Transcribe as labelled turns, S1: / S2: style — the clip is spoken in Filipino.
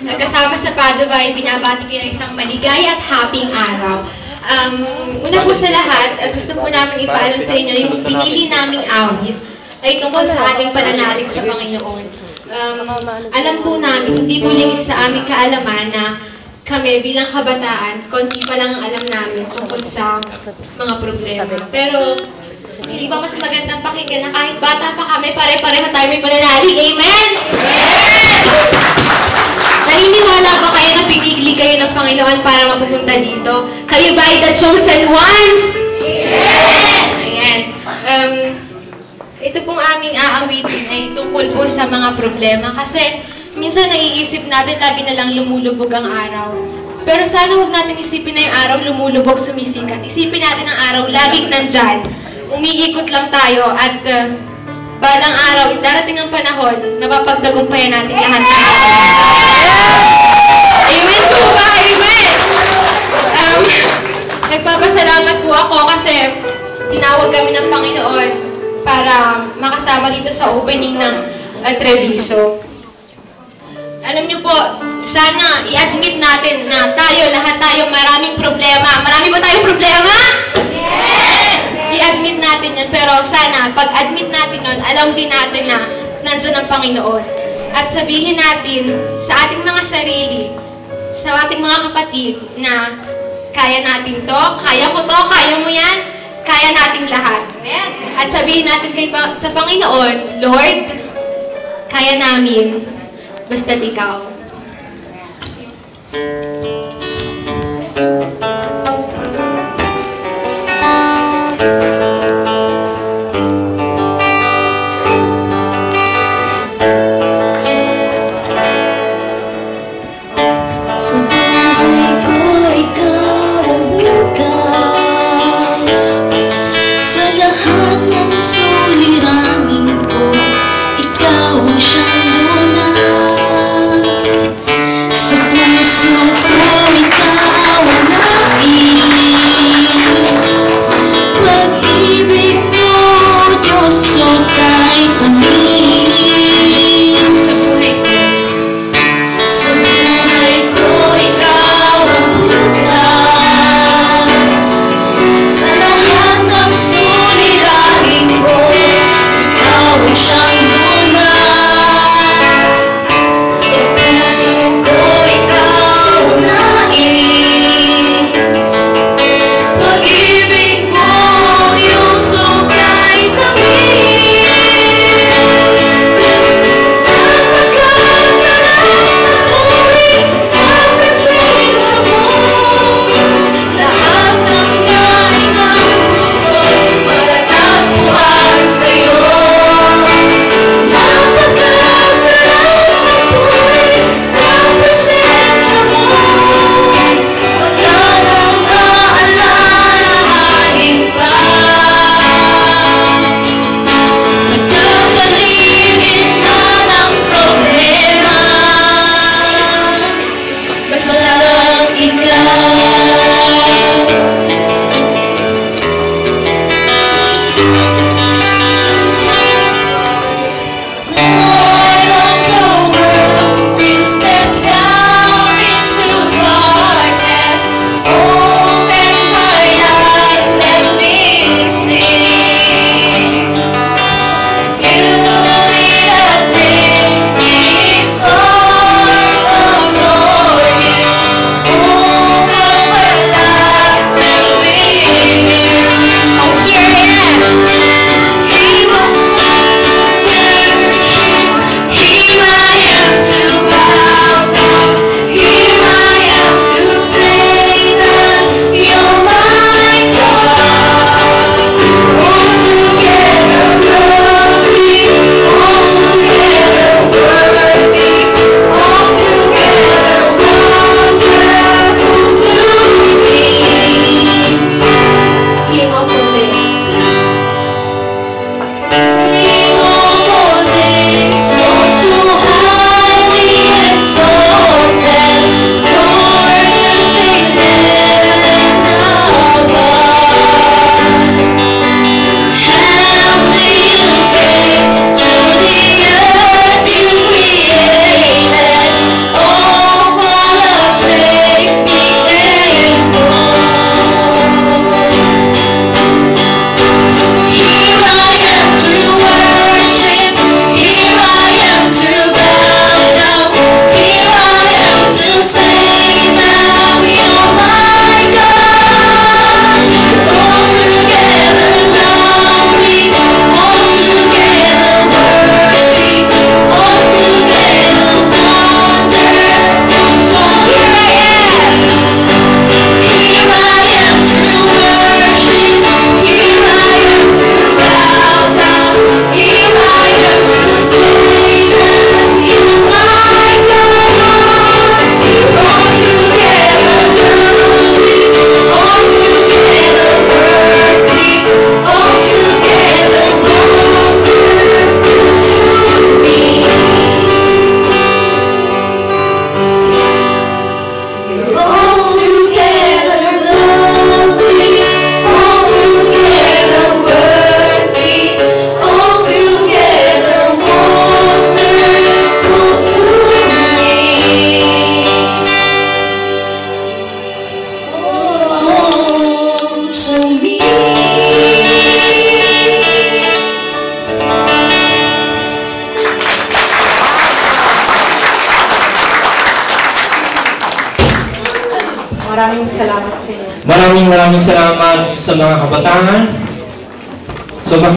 S1: kasama sa Padova ay binabati ko ng isang maligaya at happy araw. Una po sa lahat, gusto po namin ipaalam sa inyo yung pinili naming awit ay tungkol sa ating pananalig sa Panginoon. Alam po namin, hindi po lingid sa aming kaalaman na kami bilang kabataan, konti pa lang ang alam namin tungkol sa mga problema. Pero, hindi ba mas magandang pakinggan na kahit bata pa kami, pare-pareho tayo may pananalig? Amen! Naniniwala ba kayo na pinigli kayo ng Panginoon para mapupunta dito? Kayo ba ay the chosen ones? Ayan. Ito pong aming aawitin ay tungkol po sa mga problema. Kasi minsan naiisip natin lagi na lang lumulubog ang araw. Pero sana huwag natin isipin na yung araw lumulubog, sumisikat. Isipin natin ang araw laging nandyan. Umiikot lang tayo at balang araw, darating ang panahon, mapapagdagumpayan natin lahat ng araw. Amen po ba? Amen! Nagpapasalamat po ako kasi tinawag kami ng Panginoon para makasama dito sa opening ng Treviso. Alam niyo po, sana i-admit natin na lahat tayo maraming problema. Marami ba tayong problema? I-admit natin yun, pero sana, pag-admit natin yun, alam din natin na nandyan ang Panginoon. At sabihin natin sa ating mga sarili, sa ating mga kapatid, na kaya natin to, kaya ko to, kaya mo yan, kaya nating lahat. At sabihin natin sa Panginoon, Lord, kaya namin, basta't ikaw.
S2: Sa puso ko ikaw ang to me.
S1: Maraming salamat sa inyo.
S3: Maraming salamat sa mga kabataan. So,